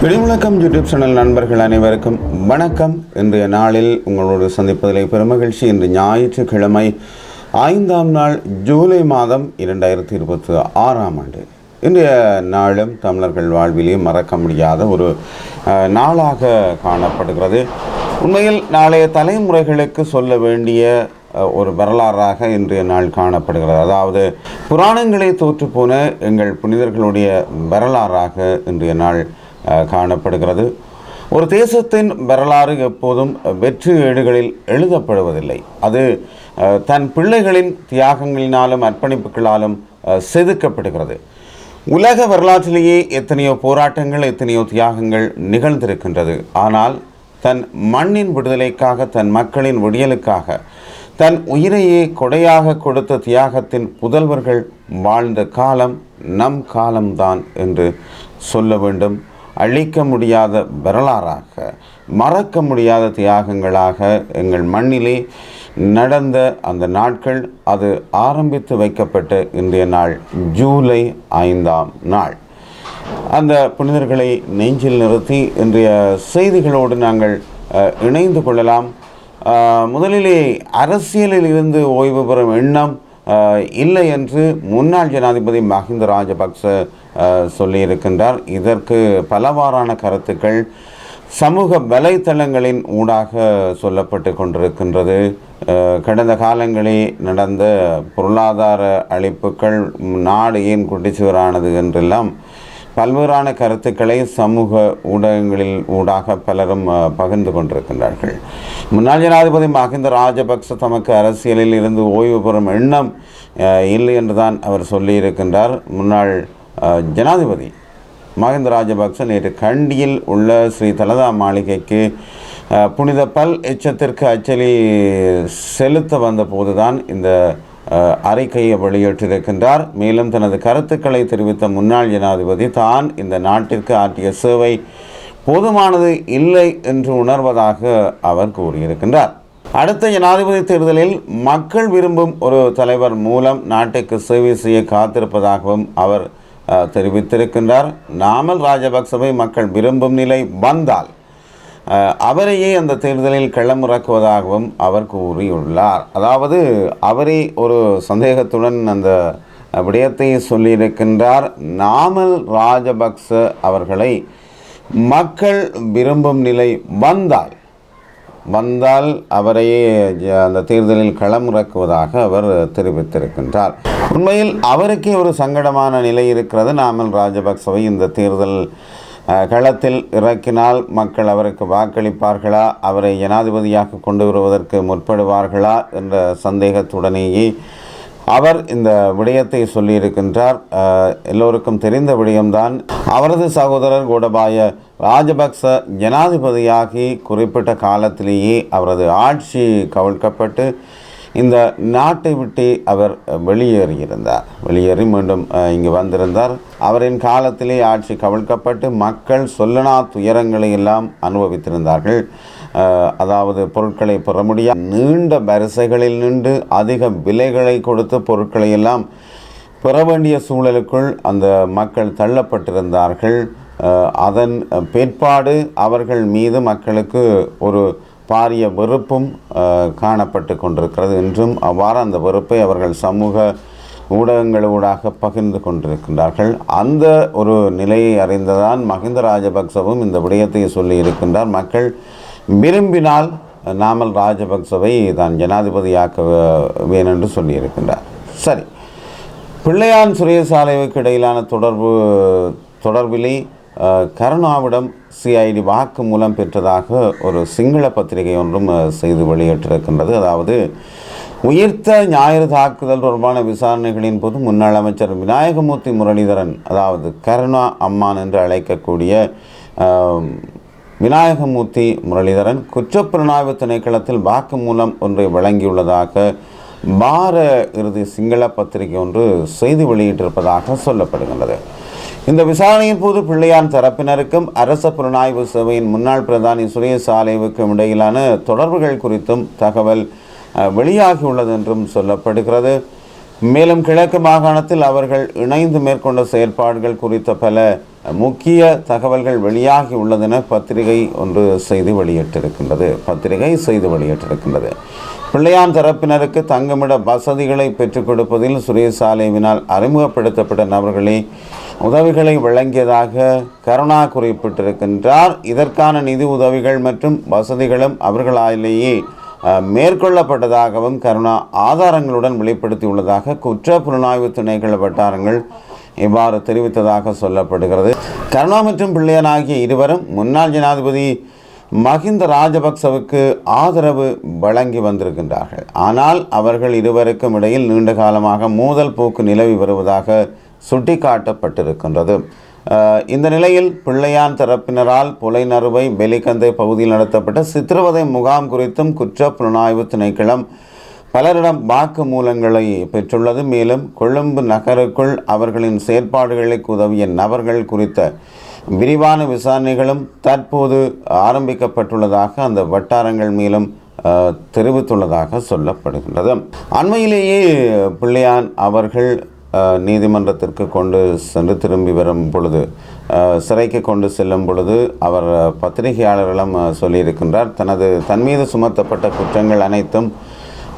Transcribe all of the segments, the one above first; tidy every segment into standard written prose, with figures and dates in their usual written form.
விடிமுழக்கம் YouTube channel நண்பர்கள் அனைவருக்கும் வணக்கம். இன்றைய நாளில் உங்களோடு சந்திப்பதிலே பெருமகிழ்ச்சி. இன்று ஞாயிற்றுக்கிழமை 5ஆம் நாள் ஜூலை மாதம் 2026ஆம் ஆண்டு. இன்றைய நாளும் தமிழர்கள் வாழ்விலே மறக்க முடியாத ஒரு நாளாக காணப்படுகிறது. உண்மையில் நாளைய தலைமுறைகளுக்கு சொல்ல வேண்டிய ஒரு வரலாறாக இன்றைய நாள் காணப்படுகிறது. அதாவது புராணங்களை தோற்றுப்போன எங்கள் புனிதர்களுடைய வரலாறாக இன்றைய நாள் காணப்படுகிறது. ஒரு தேசத்தின் வரலாறு எப்போதும் வெற்றி ஏடுகளில் எழுதப்படுவதில்லை. அது தன் பிள்ளைகளின் தியாகங்களினாலும் அர்ப்பணிப்புகளாலும் செதுக்கப்படுகிறது. உலக வரலாற்றிலேயே எத்தனையோ போராட்டங்கள், எத்தனையோ தியாகங்கள் நிகழ்ந்திருக்கின்றது. ஆனால் தன் மண்ணின் விடுதலைக்காக, தன் மக்களின் விடியலுக்காக தன் உயிரையே கொடையாக கொடுத்த தியாகத்தின் புதல்வர்கள் வாழ்ந்த காலம் நம் காலம்தான் என்று சொல்ல வேண்டும். அழிக்க முடியாத வரலாறாக, மறக்க முடியாத தியாகங்களாக எங்கள் மண்ணிலே நடந்த அந்த நாட்கள், அது ஆரம்பித்து வைக்கப்பட்ட இன்றைய நாள் ஜூலை 5ஆம் நாள். அந்த புனிதர்களை நெஞ்சில் நிறுத்தி இன்றைய செய்திகளோடு நாங்கள் இணைந்து கொள்ளலாம். முதலிலே அரசியலில் இருந்து ஓய்வு பெறும் எண்ணம் இல்லை என்று முன்னாள் ஜனாதிபதி மஹிந்த ராஜபக்ச சொல்லியிருக்கின்றார். இதற்கு பலவாறான கருத்துக்கள் சமூக வலைத்தளங்களின் ஊடாக சொல்லப்பட்டு கொண்டிருக்கின்றது. கடந்த காலங்களில் நடந்த பொருளாதார அழிப்புகள், நாடு ஏன் குட்டிச்சுவரானது என்றெல்லாம் பல்வேறான கருத்துக்களை சமூக ஊடகங்களில் ஊடாக பலரும் பகிர்ந்து கொண்டிருக்கின்றார்கள். முன்னாள் ஜனாதிபதி மஹிந்த ராஜபக்ச தமக்கு அரசியலில் இருந்து ஓய்வு பெறும் எண்ணம் இல்லை என்றுதான் அவர் சொல்லியிருக்கின்றார். முன்னாள் ஜனாதிபதி மஹிந்த ராஜபக்ச நேற்று கண்டியில் உள்ள ஸ்ரீ தலதா மாளிகைக்கு புனித பல் எச்சத்திற்கு அச்சலி செலுத்த வந்த போதுதான் இந்த அறிக்கையை வெளியிட்டிருக்கின்றார். மேலும் தனது கருத்துக்களை தெரிவித்த முன்னாள் ஜனாதிபதி தான் இந்த நாட்டிற்கு ஆற்றிய சேவை போதுமானது இல்லை என்று உணர்வதாக அவர் கூறியிருக்கின்றார். அடுத்த ஜனாதிபதி தேர்தலில் மக்கள் விரும்பும் ஒரு தலைவர் மூலம் நாட்டுக்கு சேவை செய்ய காத்திருப்பதாகவும் அவர் தெரிவித்திருக்கின்றார். நாமல் ராஜபக்சவை மக்கள் விரும்பும் நிலை வந்தால் அவரையே அந்த தேர்தலில் களமிறக்குவதாகவும் அவர் கூறியுள்ளார். அதாவது அவரே ஒரு சந்தேகத்துடன் அந்த விடயத்தை சொல்லியிருக்கின்றார். நாமல் ராஜபக்ச அவர்களை மக்கள் விரும்பும் நிலை வந்தால் அவரையே அந்த தேர்தலில் களமிறக்குவதாக அவர் தெரிவித்திருக்கின்றார். உண்மையில் அவருக்கே ஒரு சங்கடமான நிலை இருக்கிறது. நாமல் ராஜபக்சவை இந்த தேர்தல் களத்தில் இறக்கினால் மக்கள் அவருக்கு வாக்களிப்பார்களா, அவரை ஜனாதிபதியாக கொண்டு வருவதற்கு முற்படுவார்களா என்ற சந்தேகத்துடனேயே அவர் இந்த விடயத்தை சொல்லியிருக்கின்றார். எல்லோருக்கும் தெரிந்த விடயம்தான். அவரது சகோதரர் கோடபாய ராஜபக்ச ஜனாதிபதியாகி குறிப்பிட்ட காலத்திலேயே அவரது ஆட்சி கவிழ்க்கப்பட்டு இந்த நாட்டை விட்டு அவர் வெளியேறி மீண்டும் இங்கு வந்திருந்தார். அவரின் காலத்திலே ஆட்சி கவிழ்க்கப்பட்டு மக்கள் சொல்லனா துயரங்களை எல்லாம் அனுபவித்திருந்தார்கள். அதாவது பொருட்களை பெற முடியாது, நீண்ட வரிசைகளில் நின்று அதிக விலைகளை கொடுத்து பொருட்களை எல்லாம் பெற வேண்டிய சூழலுக்குள் அந்த மக்கள் தள்ளப்பட்டிருந்தார்கள். அதன் பிற்பாடு அவர்கள் மீது மக்களுக்கு ஒரு பாரிய வெறுப்பும் காணப்பட்டு கொண்டிருக்கிறது. என்றும் அவ்வாறு அந்த வெறுப்பை அவர்கள் சமூக ஊடகங்களூடாக பகிர்ந்து கொண்டிருக்கின்றார்கள். அந்த ஒரு நிலையை அறிந்ததான் மஹிந்த ராஜபக்சவும் இந்த விடயத்தை சொல்லி இருக்கின்றார். மக்கள் விரும்பினால் நாமல் ராஜபக்சவை தான் ஜனாதிபதியாக்க வேணென்று சொல்லியிருக்கின்றார். சரி, பிள்ளையான் சுரேசாலைவுக்கு இடையிலான தொடர்பிலே கருணாவிடம் சிஐடி வாக்கு மூலம் பெற்றதாக ஒரு சிங்கள பத்திரிகை ஒன்றும் செய்து வெளியிட்டிருக்கின்றது. அதாவது உயிர்த்த ஞாயிறு தாக்குதல் தொடர்பான விசாரணைகளின் போது முன்னாள் அமைச்சர் விநாயகமூர்த்தி முரளிதரன், அதாவது கருணா அம்மான் என்று அழைக்கக்கூடிய விநாயகமூர்த்தி முரளிதரன் குற்றப்புலனாய்வு திணைக்களத்தில் வாக்கு மூலம் ஒன்றை வழங்கியுள்ளதாக வார இறுதி சிங்கள பத்திரிகை ஒன்று செய்தி வெளியிட்டிருப்பதாக சொல்லப்படுகின்றது. இந்த விசாரணையின் போது பிள்ளையான் தரப்பினருக்கும் அரச புலனாய்வு சேவையின் முன்னாள் பிரதானி சுரேஷ் சாலைவுக்கும் இடையிலான தொடர்புகள் குறித்தும் தகவல் வெளியாகியுள்ளது என்றும் சொல்லப்படுகிறது. மேலும் கிழக்கு மாகாணத்தில் அவர்கள் இணைந்து மேற்கொண்ட செயற்பாடுகள் குறித்த பல முக்கிய தகவல்கள் வெளியாகி உள்ளதென பத்திரிகை செய்தி வெளியிட்டிருக்கின்றது. பிள்ளையான் தரப்பினருக்கு தங்குமிட வசதிகளை பெற்றுக் கொடுப்பதில் சுரேசாலேவினால் அறிமுகப்படுத்தப்பட்ட நபர்களே உதவிகளை வழங்கியதாக கருணா குறிப்பிட்டிருக்கின்றார். இதற்கான நிதி உதவிகள் மற்றும் வசதிகளும் அவர்களாலேயே மேற்கொள்ளப்பட்டதாகவும் கருணா ஆதாரங்களுடன் வெளிப்படுத்தியுள்ளதாக குற்ற புலனாய்வு திணைக்கள வட்டாரங்கள் இவ்வாறு தெரிவித்ததாக சொல்லப்படுகிறது. கருணா மற்றும் பிள்ளையான் ஆகிய இருவரும் முன்னாள் ஜனாதிபதி மஹிந்த ராஜபக்சவுக்கு ஆதரவு வழங்கி வந்திருக்கின்றார்கள். ஆனால் அவர்கள் இருவருக்கும் இடையில் நீண்ட காலமாக மோதல் போக்கு நிலவி வருவதாக சுட்டிக்காட்டப்பட்டிருக்கின்றது. இந்த நிலையில் பிள்ளையான் தரப்பினரால் புலைநறுவை பெலிகந்தை பகுதியில் நடத்தப்பட்ட சித்திரவதை முகாம் குறித்தும் குற்ற புலனாய்வு திணைக்களம் பலரிடம் வாக்குமூலங்களை பெற்றுள்ளது. மேலும் கொழும்பு நகருக்குள் அவர்களின் செயற்பாடுகளுக்கு உதவிய நபர்கள் குறித்த விரிவான விசாரணைகளும் தற்போது ஆரம்பிக்கப்பட்டுள்ளதாக அந்த வட்டாரங்கள் மேலும் தெரிவித்துள்ளதாக சொல்லப்படுகின்றது. அண்மையிலேயே பிள்ளையான் அவர்கள் நீதிமன்றத்திற்கு கொண்டு சென்று திரும்பி வரும் பொழுது, சிறைக்கு கொண்டு செல்லும் பொழுது அவர் பத்திரிகையாளர்களும் சொல்லியிருக்கின்றார், தன் மீது சுமத்தப்பட்ட குற்றங்கள் அனைத்தும்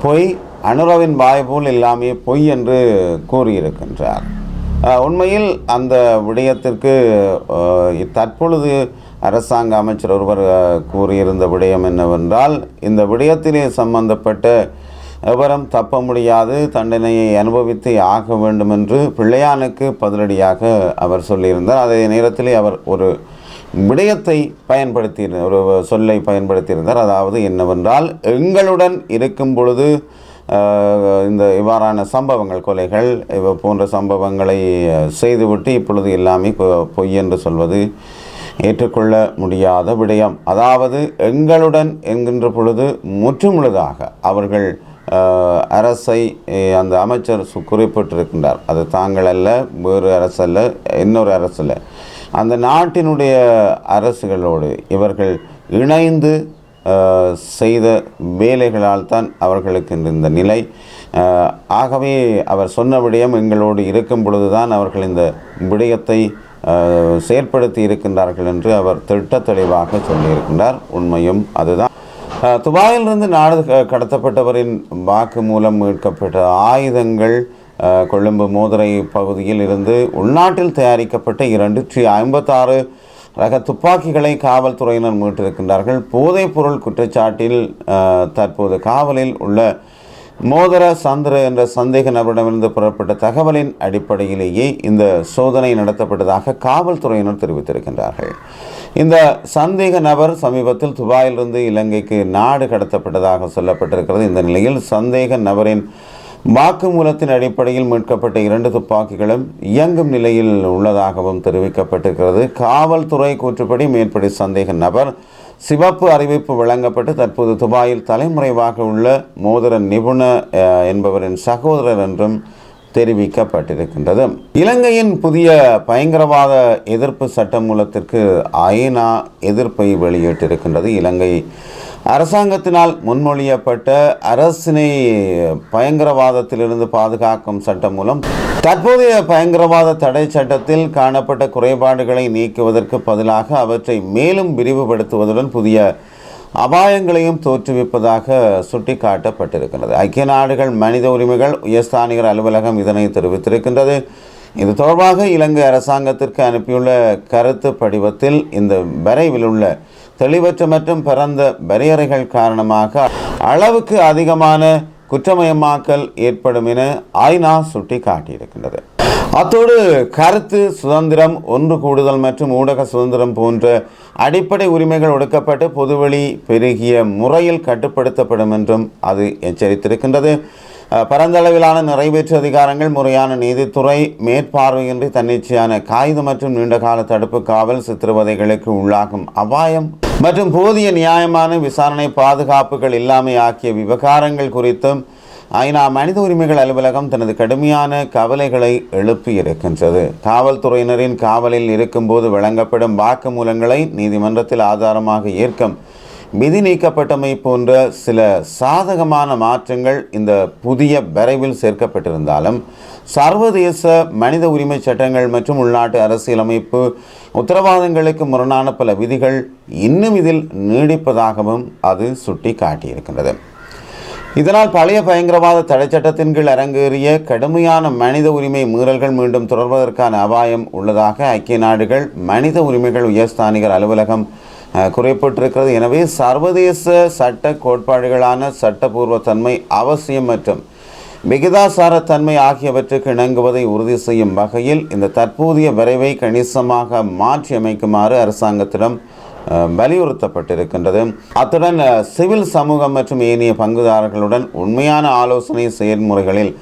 பொய், அனுரவின் வாய்போல் எல்லாமே பொய் என்று கூறியிருக்கின்றார். உண்மையில் அந்த விடயத்திற்கு தற்பொழுது அரசாங்க அமைச்சர் ஒருவர் கூறியிருந்த விடயம் என்னவென்றால், இந்த விடயத்திலே சம்பந்தப்பட்ட எவரும் தப்ப முடியாது, தண்டனையை அனுபவித்தே ஆக வேண்டும் என்று பிள்ளையானுக்கு பதிலடியாக அவர் சொல்லியிருந்தார். அதே நேரத்திலே அவர் ஒரு விடயத்தை ஒரு சொல்லை பயன்படுத்தியிருந்தார். அதாவது என்னவென்றால், எங்களுடன் இருக்கும் பொழுது இந்த இவ்வாறான சம்பவங்கள், கொலைகள் போன்ற சம்பவங்களை செய்துவிட்டு இப்பொழுது எல்லாமே பொய் என்று சொல்வது ஏற்றுக்கொள்ள முடியாத விடயம். அதாவது எங்களுடன் என்கின்ற பொழுது முற்றுமுழுதாக அவர்கள் அரசை அந்த அமைச்சர் குறிப்பிட்டிருக்கின்றார். அது தாங்கள் அல்ல, வேறு அரசல்ல, இன்னொரு அரசல்ல, அந்த நாட்டினுடைய அரசுகளோடு இவர்கள் இணைந்து செய்த வேலைகளால் தான் அவர்களுக்கு இந்த நிலை. ஆகவே அவர் சொன்ன விடயம் எங்களோடு இருக்கும் பொழுதுதான் அவர்கள் இந்த விடயத்தை செயற்படுத்தி இருக்கின்றார்கள் என்று அவர் திட்ட தெளிவாக சொல்லியிருக்கின்றார். உண்மையும் அதுதான். துபாயிலிருந்து நாடு கடத்தப்பட்டவரின் வாக்கு மூலம் மீட்கப்பட்ட ஆயுதங்கள் கொழும்பு மோதுரை பகுதியில் இருந்து உள்நாட்டில் தயாரிக்கப்பட்ட 256 ரக துப்பாக்கிகளை காவல்துறையினர் மீட்டிருக்கின்றார்கள். போதைப் பொருள் குற்றச்சாட்டில் தற்போது காவலில் உள்ள மோதர சந்திர என்ற சந்தேக நபரிடமிருந்து பெறப்பட்ட தகவலின் அடிப்படையிலேயே இந்த சோதனை நடத்தப்பட்டதாக காவல்துறையினர் தெரிவித்திருக்கின்றார்கள். இந்த சந்தேக நபர் சமீபத்தில் துபாயிலிருந்து இலங்கைக்கு நாடு கடத்தப்பட்டதாக சொல்லப்பட்டிருக்கிறது. இந்த நிலையில் சந்தேக நபரின் வாக்குமூலத்தின் அடிப்படையில் மீட்கப்பட்ட 2 துப்பாக்கிகளும் இயங்கும் நிலையில் உள்ளதாகவும் தெரிவிக்கப்பட்டிருக்கிறது. காவல்துறை கூற்றுப்படி மேற்படி சந்தேக நபர் சிவப்பு அறிவிப்பு வழங்கப்பட்டு தற்போது துபாயில் தலைமுறைவாக உள்ள மோதிர நிபுண என்பவரின் சகோதரர் என்றும் தெரிவிக்கப்பட்டிருக்கின்றது. இலங்கையின் புதிய பயங்கரவாத எதிர்ப்பு சட்டமூலத்திற்கு ஐநா எதிர்ப்பை வெளியிட்டிருக்கின்றது. இலங்கை அரசாங்கத்தினால் முன்மொழியப்பட்ட அரசினை பயங்கரவாதத்திலிருந்து பாதுகாக்கும் சட்டம் மூலம் தற்போதைய பயங்கரவாத தடை சட்டத்தில் காணப்பட்ட குறைபாடுகளை நீக்குவதற்கு பதிலாக அவற்றை மேலும் விரிவுபடுத்துவதுடன் புதிய அபாயங்களையும் தோற்றுவிப்பதாக சுட்டிக்காட்டப்பட்டிருக்கின்றது. ஐக்கிய நாடுகள் மனித உரிமைகள் உயர்ஸ்தானிகர் அலுவலகம் இதனை தெரிவித்திருக்கின்றது. இது தொடர்பாக இலங்கை அரசாங்கத்திற்கு அனுப்பியுள்ள கருத்து படிவத்தில் இந்த வரைவில் உள்ள தெளிவற்ற மற்றும் பரந்த வரையறைகள் காரணமாக அளவுக்கு அதிகமான குற்றமயமாக்கல் ஏற்படும் என ஐநா சுட்டி காட்டியிருக்கின்றது. அத்தோடு கருத்து சுதந்திரம், ஒன்று கூடுதல் மற்றும் ஊடக சுதந்திரம் போன்ற அடிப்படை உரிமைகள் ஒடுக்கப்பட்டு பொதுவெளி பெருகிய முறையில் கட்டுப்படுத்தப்படும் என்றும் அது எச்சரித்திருக்கின்றது. பரந்தளவிலான நிறைவேற்று அதிகாரங்கள், முறையான நீதித்துறை, மேற்பார்வையின்றி தன்னிச்சையான கைது மற்றும் நீண்டகால தடுப்பு காவல், சித்திரவதைகளுக்கு உள்ளாகும் அபாயம் மற்றும் போதிய நியாயமான விசாரணை பாதுகாப்புகள் இல்லாமை ஆகிய விவகாரங்கள் குறித்தும் ஐநா மனித உரிமைகள் அலுவலகம் தனது கடுமையான கவலைகளை எழுப்பியிருக்கின்றது. காவல்துறையினரின் காவலில் இருக்கும்போது வழங்கப்படும் வாக்குமூலங்களை நீதிமன்றத்தில் ஆதாரமாக ஏற்கும் விதி நீக்கப்பட்டமை போன்ற சில சாதகமான மாற்றங்கள் இந்த புதிய வரைவில் சேர்க்கப்பட்டிருந்தாலும் சர்வதேச மனித உரிமை சட்டங்கள் மற்றும் உள்நாட்டு அரசியலமைப்பு உத்தரவாதங்களுக்கு முரணான பல விதிகள் இன்னும் இதில் நீடிப்பதாகவும் அது சுட்டி காட்டியிருக்கின்றது. இதனால் பழைய பயங்கரவாத தடை சட்டத்தின் கீழ் அரங்கேறிய கடுமையான மனித உரிமை மீறல்கள் மீண்டும் தொடர்வதற்கான அபாயம் உள்ளதாக ஐக்கிய நாடுகள் மனித உரிமைகள் உயர்ஸ்தானிகர் அலுவலகம் குறிப்பிட்டிருக்கிறது. எனவே சர்வதேச சட்ட கோட்பாடுகளான சட்டபூர்வ தன்மை அவசியம் மற்றும் விகிதாசாரத்தன்மை ஆகியவற்றுக்கு இணங்குவதை உறுதி செய்யும் வகையில் இந்த தற்போதைய வரைவை கணிசமாக மாற்றி அமைக்குமாறு அரசாங்கத்திடம் வலியுறுத்தப்பட்டிருக்கின்றது. அத்துடன் சிவில் சமூகம் மற்றும் ஏனைய பங்குதாரர்களுடன் உண்மையான ஆலோசனை செயல்முறைகளில்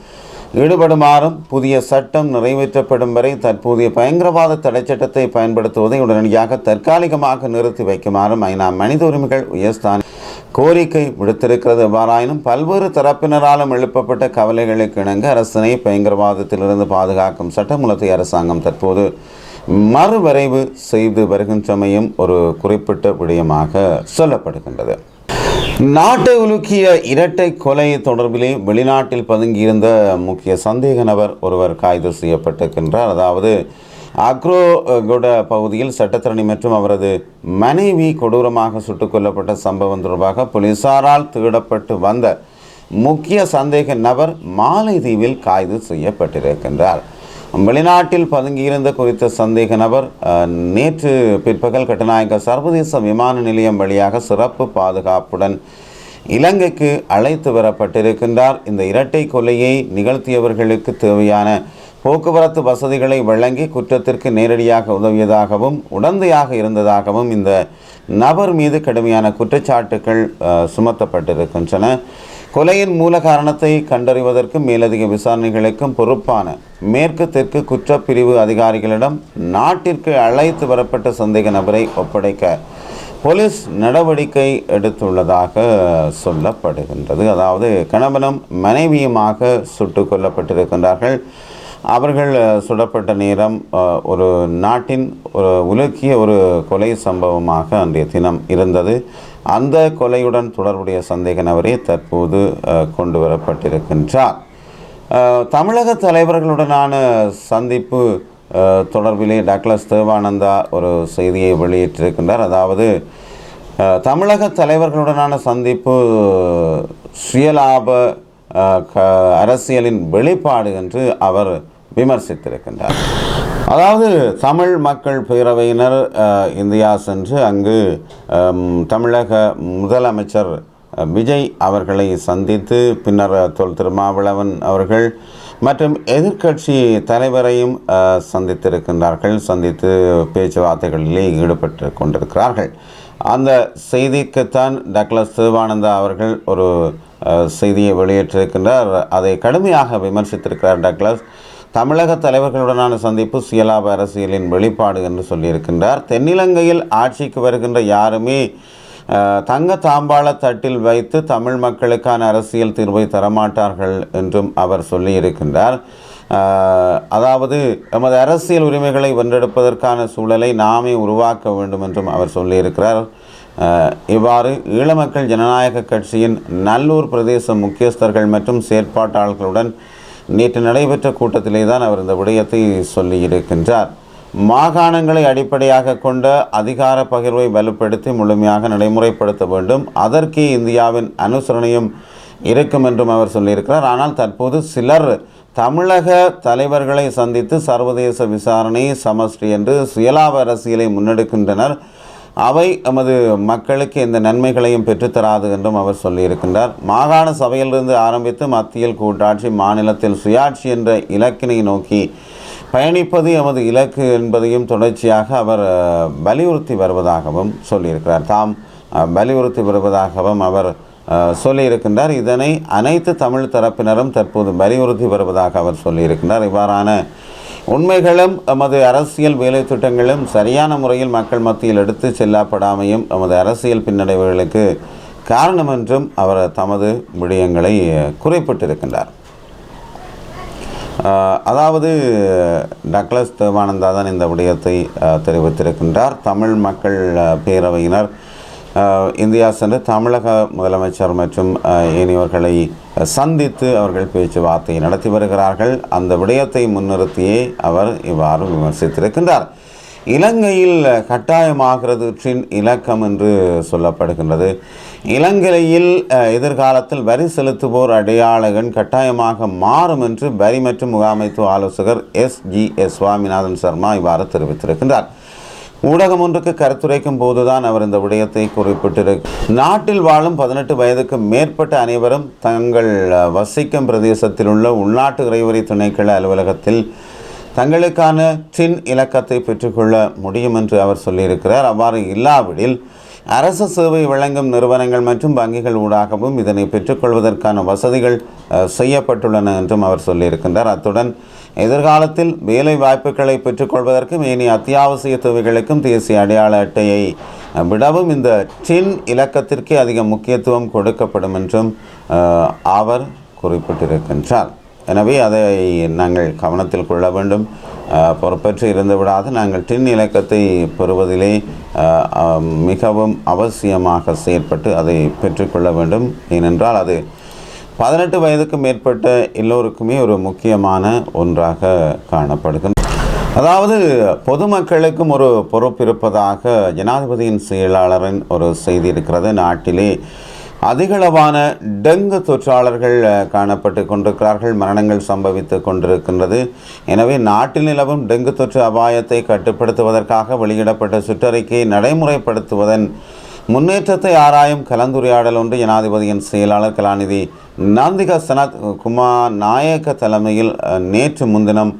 ஈடுபடுமாறும் புதிய சட்டம் நிறைவேற்றப்படும் வரை தற்போதைய பயங்கரவாத தடை சட்டத்தை பயன்படுத்துவதை உடனடியாக தற்காலிகமாக நிறுத்தி வைக்குமாறும் ஐநா மனித உரிமைகள் உயர்ஸ்தான கோரிக்கை விடுத்திருக்கிறது. எவ்வாறாயினும் பல்வேறு தரப்பினராலும் எழுப்பப்பட்ட கவலைகளுக்கு இணங்க அரசினை பயங்கரவாதத்திலிருந்து பாதுகாக்கும் சட்டமூலத்தை அரசாங்கம் தற்போது மறுவரைவு செய்து வருகின்றமையும் ஒரு குறிப்பிட்ட விடயமாக சொல்லப்படுகின்றது. நாட்டை உலுக்கிய இரட்டை கொலை தொடர்பிலே வெளிநாட்டில் பதுங்கியிருந்த முக்கிய சந்தேக நபர் ஒருவர் கைது செய்யப்பட்டிருக்கின்றார். அதாவது அக்ரோகொட பகுதியில் சட்டத்தரணி மற்றும் அவரது மனைவி கொடூரமாக சுட்டுக் கொல்லப்பட்ட சம்பவம் தொடர்பாக போலீசாரால் தேடப்பட்டு வந்த முக்கிய சந்தேக நபர் மாலைதீவில் கைது செய்யப்பட்டிருக்கின்றார். வெளிநாட்டில் பதுங்கியிருந்த குறித்த சந்தேக நபர் நேற்று பிற்பகல் கட்டுநாயக்க சர்வதேச விமான நிலையம் வழியாக சிறப்பு பாதுகாப்புடன் இலங்கைக்கு அழைத்து வரப்பட்டிருக்கின்றார். இந்த இரட்டை கொலையை நிகழ்த்தியவர்களுக்கு தேவையான போக்குவரத்து வசதிகளை வழங்கி குற்றத்திற்கு நேரடியாக உதவியதாகவும் உடந்தையாக இருந்ததாகவும் இந்த நபர் மீது கடுமையான குற்றச்சாட்டுகள் சுமத்தப்பட்டிருக்கின்றன. கொலையின் மூல காரணத்தை கண்டறிவதற்கும் மேலதிக விசாரணைகளுக்கும் பொறுப்பான மேற்கு தெற்கு குற்றப்பிரிவு அதிகாரிகளிடம் நாட்டிற்கு அழைத்து வரப்பட்ட சந்தேக நபரை ஒப்படைக்க போலீஸ் நடவடிக்கை எடுத்துள்ளதாக சொல்லப்படுகின்றது. அதாவது கணவனும் மனைவியுமாக சுட்டுக் கொல்லப்பட்டிருக்கின்றார்கள். அவர்கள் சுடப்பட்ட நேரம் ஒரு நாட்டின் உலுக்கிய ஒரு கொலை சம்பவமாக அன்றைய தினம் இருந்தது. அந்த கொலையுடன் தொடர்புடைய சந்தேக நபரே தற்போது கொண்டு வரப்பட்டிருக்கின்றார். தமிழக தலைவர்களுடனான சந்திப்பு தொடர்பிலே டக்ளஸ் தேவானந்தா ஒரு செய்தியை வெளியிட்டிருக்கின்றார். அதாவது தமிழக தலைவர்களுடனான சந்திப்பு சுயலாப அரசியலின் வெளிப்பாடு என்று அவர் விமர்சித்திருக்கின்றார். அதாவது தமிழ் மக்கள் பேரவையினர் இந்தியா சென்று அங்கு தமிழக முதலமைச்சர் விஜய் அவர்களை சந்தித்து பின்னர் தொல் திருமாவளவன் அவர்கள் மற்றும் எதிர்க்கட்சி தலைவரையும் சந்தித்திருக்கின்றார்கள். சந்தித்து பேச்சுவார்த்தைகளிலே ஈடுபட்டு கொண்டிருக்கிறார்கள். அந்த செய்திக்குத்தான் டக்ளஸ் தேவானந்தா அவர்கள் ஒரு செய்தியை வெளியிட்டிருக்கின்றார். அதை கடுமையாக விமர்சித்திருக்கிறார் டக்ளஸ். தமிழக தலைவர்களுடனான சந்திப்பு சுயலாப அரசியலின் வெளிப்பாடு என்று சொல்லியிருக்கின்றார். தென்னிலங்கையில் ஆட்சிக்கு வருகின்ற யாருமே தங்க தாம்பாள தட்டில் வைத்து தமிழ் மக்களுக்கான அரசியல் தீர்வை தரமாட்டார்கள் என்றும் அவர் சொல்லியிருக்கின்றார். அதாவது எமது அரசியல் உரிமைகளை வென்றெடுப்பதற்கான சூழலை நாமே உருவாக்க வேண்டும் என்றும் அவர் சொல்லியிருக்கிறார். இவ்வாறு ஈழமக்கள் ஜனநாயக கட்சியின் நல்லூர் பிரதேச முக்கியஸ்தர்கள் மற்றும் செயற்பாட்டாளர்களுடன் நேற்று நடைபெற்ற கூட்டத்திலே தான் அவர் இந்த விடயத்தை சொல்லியிருக்கின்றார். மாகாணங்களை அடிப்படையாக கொண்ட அதிகார பகிர்வை வலுப்படுத்தி முழுமையாக நடைமுறைப்படுத்த வேண்டும். அதற்கே இந்தியாவின் அனுசரணையும் இருக்கும் என்றும் அவர் சொல்லியிருக்கிறார். ஆனால் தற்போது சிலர் தமிழக தலைவர்களை சந்தித்து சர்வதேச விசாரணை சமஷ்டி என்று சுயலாப அரசியலை முன்னெடுக்கின்றனர். அவை எமது மக்களுக்கு எந்த நன்மைகளையும் பெற்றுத்தராது என்றும் அவர் சொல்லியிருக்கின்றார். மாகாண சபையிலிருந்து ஆரம்பித்து மத்தியில் கூட்டாட்சி, மாநிலத்தில் சுயாட்சி என்ற இலக்கினை நோக்கி பயணிப்பது எமது இலக்கு என்பதையும் தொடர்ச்சியாக அவர் வலியுறுத்தி வருவதாகவும் சொல்லியிருக்கிறார். தாம் வலியுறுத்தி வருவதாகவும் அவர் சொல்லியிருக்கின்றார். இதனை அனைத்து தமிழ் தரப்பினரும் தற்போது வலியுறுத்தி வருவதாக அவர் சொல்லியிருக்கின்றார். இவ்வாறான உண்மைகளும் எமது அரசியல் வேலை திட்டங்களும் சரியான முறையில் மக்கள் மத்தியில் எடுத்து செல்லப்படாமையும் எமது அரசியல் பின்னடைவுகளுக்கு காரணம் என்றும் அவர் தமது விடயங்களை குறிப்பிட்டிருக்கின்றார். அதாவது டக்ளஸ் தேவானந்தா தான் இந்த விடயத்தை தெரிவித்திருக்கின்றார். தமிழ் மக்கள் பேரவையினர் இந்தியா சென்று தமிழக முதலமைச்சர் மற்றும் ஏனையோர்களை சந்தித்து அவர்கள் பேச்சுவார்த்தை நடத்தி வருகிறார்கள். அந்த விடயத்தை முன்னிறுத்தியே அவர் இவ்வாறு விமர்சித்திருக்கின்றார். இலங்கையில் கட்டாயமாகிறது டின் இலக்கம் என்று சொல்லப்படுகின்றது. இலங்கையில் எதிர்காலத்தில் வரி செலுத்துவோர் அடையாள எண் கட்டாயமாக மாறும் என்று வரி மற்றும் முகாமைத்துவ ஆலோசகர் SGS சுவாமிநாதன் சர்மா இவ்வாறு தெரிவித்திருக்கின்றார். ஊடகம் ஒன்றுக்கு கருத்துரைக்கும் போதுதான் அவர் இந்த விடயத்தை குறிப்பிட்டிருக்கிறார். நாட்டில் வாழும் 18 வயதுக்கு மேற்பட்ட அனைவரும் தங்கள் வசிக்கும் பிரதேசத்தில் உள்ள உள்நாட்டு இறைவரி திணைக்கள அலுவலகத்தில் தங்களுக்கான டின் இலக்கத்தை பெற்றுக்கொள்ள முடியும் என்று அவர் சொல்லியிருக்கிறார். அவ்வாறு இல்லாவிடில் அரசு சேவை வழங்கும் நிறுவனங்கள் மற்றும் வங்கிகள் ஊடாகவும் இதனை பெற்றுக்கொள்வதற்கான வசதிகள் செய்யப்பட்டுள்ளன என்றும் அவர் சொல்லியிருக்கின்றார். அத்துடன் எதிர்காலத்தில் வேலை வாய்ப்புகளை பெற்றுக்கொள்வதற்கும் ஏனைய அத்தியாவசிய தேவைகளுக்கும் தேசிய அடையாள அட்டையை விடவும் இந்த டின் இலக்கத்திற்கே அதிக முக்கியத்துவம் கொடுக்கப்படும் என்றும் அவர் குறிப்பிட்டிருக்கின்றார். எனவே அதை நாங்கள் கவனத்தில் கொள்ள வேண்டும். பொறுப்பேற்று இருந்து விடாது நாங்கள் டின் இலக்கத்தை பெறுவதிலே மிகவும் அவசியமாக செயற்பட்டு அதை பெற்றுக்கொள்ள வேண்டும். ஏனென்றால் அது 18 வயதுக்கு மேற்பட்ட எல்லோருக்குமே ஒரு முக்கியமான ஒன்றாக காணப்படுகின்றது. அதாவது பொதுமக்களுக்கும் ஒரு பொறுப்பு இருப்பதாக ஜனாதிபதியின் செயலாளரின் ஒரு செய்தி இருக்கிறது. நாட்டிலே அதிகளவான டெங்கு தொற்றாளர்கள் காணப்பட்டு கொண்டிருக்கிறார்கள். மரணங்கள் சம்பவித்து கொண்டிருக்கின்றது. எனவே நாட்டில் நிலவும் டெங்கு தொற்று அபாயத்தை கட்டுப்படுத்துவதற்காக வெளியிடப்பட்ட சுற்றறிக்கையை நடைமுறைப்படுத்துவதன் முன்னேற்றத்தை ஆராயும் கலந்துரையாடல் ஒன்று ஜனாதிபதியின் செயலாளர் கலாநிதி நந்திக சனத் குமார் நாயக்க தலைமையில் நேற்று முன்தினம்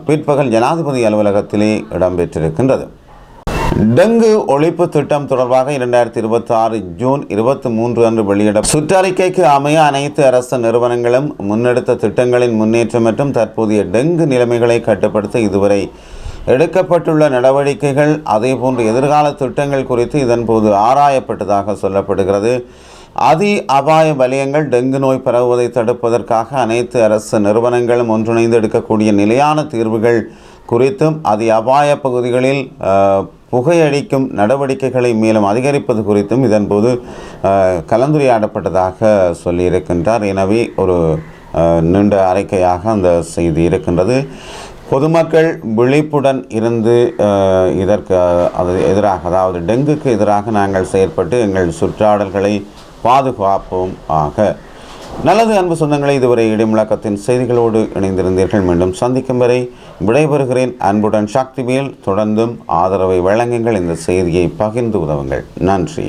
பிற்பகல் ஜனாதிபதி அலுவலகத்திலே இடம்பெற்றிருக்கின்றது. டெங்கு ஒழிப்பு திட்டம் தொடர்பாக 2026 ஜூன் 23 அன்று வெளியிட சுற்றறிக்கைக்கு அமைய அனைத்து அரசு நிறுவனங்களும் முன்னெடுத்த திட்டங்களின் முன்னேற்றம் மற்றும் தற்போதைய டெங்கு நிலைமைகளை கட்டுப்படுத்த இதுவரை எடுக்கப்பட்டுள்ள நடவடிக்கைகள் அதேபோன்று எதிர்கால திட்டங்கள் குறித்து இதன்போது ஆராயப்பட்டதாக சொல்லப்படுகிறது. அதி அபாய வலயங்கள் டெங்கு நோய் பரவுவதை தடுப்பதற்காக அனைத்து அரசு நிறுவனங்களும் ஒன்றிணைந்து எடுக்கக்கூடிய நிலையான தீர்வுகள் குறித்தும் அதி அபாய பகுதிகளில் புகையடிக்கும் நடவடிக்கைகளை மேலும் அதிகரிப்பது குறித்தும் இதன்போது கலந்துரையாடப்பட்டதாக சொல்லியிருக்கின்றார். எனவே ஒரு நீண்ட அறிக்கையாக அந்த செய்தி இருக்கின்றது. பொதுமக்கள் விழிப்புடன் இருந்து இதற்கு எதிராக, அதாவது டெங்குக்கு எதிராக நாங்கள் செயற்பட்டு எங்கள் சுற்றாடல்களை பாதுகாப்போம் ஆக. நல்லது அன்பு சொந்தங்களை, இதுவரை இடைமுழக்கத்தின் செய்திகளோடு இணைந்திருந்தீர்கள். மீண்டும் சந்திக்கும் வரை விடைபெறுகிறேன். அன்புடன் சக்திவேல். தொடர்ந்தும் ஆதரவை வழங்குங்கள். இந்த செய்தியை பகிர்ந்து உதவுங்கள். நன்றி.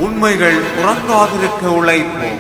உண்மைகள் உறங்காதிருக்க உழைப்போம்.